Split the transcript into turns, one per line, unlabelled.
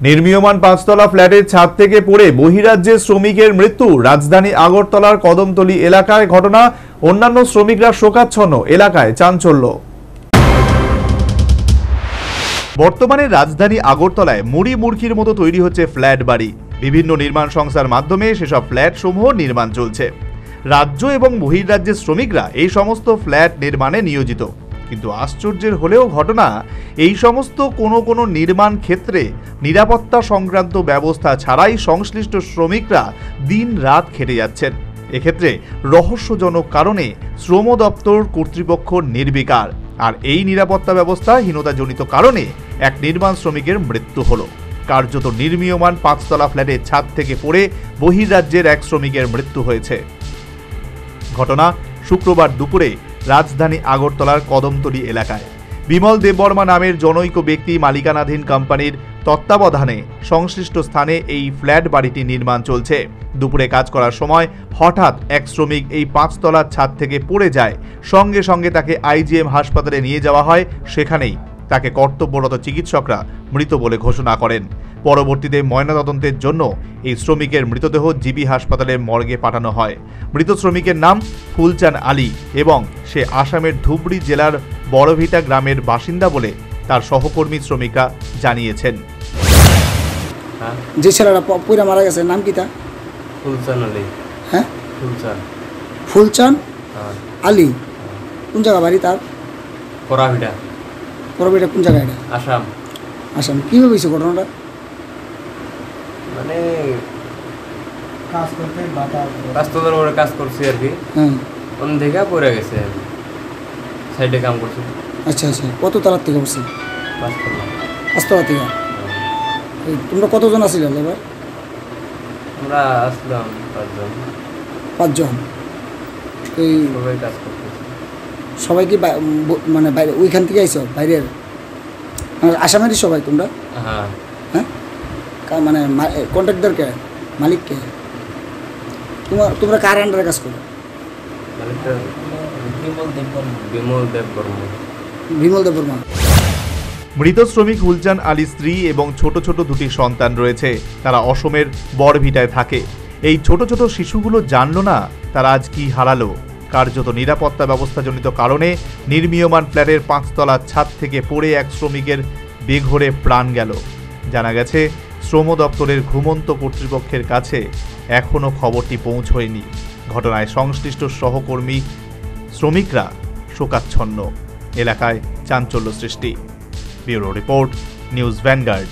নির্মীয়মান পাঁচতলা ফ্ল্যাটের ছাদ থেকে পড়ে বহিরাজ্যের শ্রমিকের মৃত্যু। রাজধানী আগরতলার কদমতলী এলাকায় ঘটনা। অন্যান্য শ্রমিকরা শোকাচ্ছন্ন, এলাকায় চাঞ্চল্য। বর্তমানে রাজধানী আগরতলায় মুড়ি মুড়কির মতো তৈরি হচ্ছে ফ্ল্যাট বাড়ি। বিভিন্ন নির্মাণ সংস্থার মাধ্যমে সেসব ফ্ল্যাট সমূহ নির্মাণ চলছে। রাজ্য এবং বহির্রাজ্যের শ্রমিকরা এই সমস্ত ফ্ল্যাট নির্মাণে নিয়োজিত। কিন্তু আশ্চর্যের হলেও ঘটনা, এই সমস্ত কোনো নির্মাণ ক্ষেত্রে নিরাপত্তা সংক্রান্ত ব্যবস্থা ছাড়াই সংশ্লিষ্ট শ্রমিকরা দিন রাত খেটে যাচ্ছেন। এক্ষেত্রে রহস্যজনক কারণে শ্রম দপ্তর কর্তৃপক্ষ নির্বিকার। আর এই নিরাপত্তা ব্যবস্থাহীনতাজনিত কারণে এক নির্মাণ শ্রমিকের মৃত্যু হলো। কার্যত নির্মীয়মান পাঁচতলা ফ্ল্যাটের ছাদ থেকে পড়ে বহির্রাজ্যের এক শ্রমিকের মৃত্যু হয়েছে। ঘটনা শুক্রবার দুপুরে রাজধানী আগরতলার কদমতলী এলাকায়। বিমল দেববর্মা নামের জনৈক ব্যক্তি মালিকানাধীন কোম্পানির তত্ত্বাবধানে সংশ্লিষ্ট স্থানে এই ফ্ল্যাট বাড়িটি নির্মাণ চলছে। দুপুরে কাজ করার সময় হঠাৎ এক শ্রমিক এই পাঁচতলার ছাদ থেকে পড়ে যায়। সঙ্গে সঙ্গে তাকে আইজিএম হাসপাতালে নিয়ে যাওয়া হয়। সেখানেই তাকে কর্তব্যরত চিকিৎসকরা মৃত বলে ঘোষণা করেন। পরবর্তীতে ময়নাতদন্তের জন্য এই শ্রমিকের মৃতদেহ জিবি হাসপাতালের মর্গে পাঠানো হয়। মৃত শ্রমিকের নাম ফুলচান আলী এবং সে আসামের ধুবড়ী জেলার বড়ভিটা গ্রামের বাসিন্দা বলে তার সহকর্মী শ্রমিকরা জানিয়েছেন।
যে ছেলেরা পুরা মারা গেছে নাম কি তা?
ফুলচান আলী।
হ্যাঁ,
ফুলচান
আলী। কোন জায়গা বাড়ি তার?
পরাভিটা।
পরবিটা কোন জায়গায়? এটা আসাম। কীভাবে হয়েছে ঘটনাটা?
মানে কাজ করছি আর কি। কোন থেকে পড়ে গেছে, সাইডে কাম করছি।
আচ্ছা। কত তলার থেকে পড়ছে? পাঁচতলা থেকে। তোমরা কতজন আছিলে এবার?
আমরা আসলাম
পাঁচজন। এই
সবাই কাজ করতেছি।
সবাই কি মানে বাইরে ওইখান থেকে আইছো? বাইরের আসামেরই সবাই তোমরা?
হ্যাঁ।
মানে কন্ট্রাক্টর কে, মালিক কে? তোমরা কার আন্ডারে কাজ করো? বিমল দেববর্মা।
মৃত শ্রমিক ফুলচান আলী স্ত্রী এবং ছোট ছোট দুটি সন্তান রয়েছে। তারা অসমের বড়ভিটায় থাকে। এই ছোট ছোট শিশুগুলো জানলো না তারা আজ কি হারালো। কার্যত নিরাপত্তা ব্যবস্থাজনিত কারণে নির্মীয়মান ফ্ল্যাটের পাঁচতলার ছাদ থেকে পড়ে এক শ্রমিকের বেঘোরে প্রাণ গেল। জানা গেছে, শ্রম দপ্তরের ঘুমন্ত কর্তৃপক্ষের কাছে এখনও খবরটি পৌঁছয়নি। ঘটনায় সংশ্লিষ্ট সহকর্মী শ্রমিকরা শোকাচ্ছন্ন, এলাকায় চাঞ্চল্য সৃষ্টি। Bureau report, news vanguard.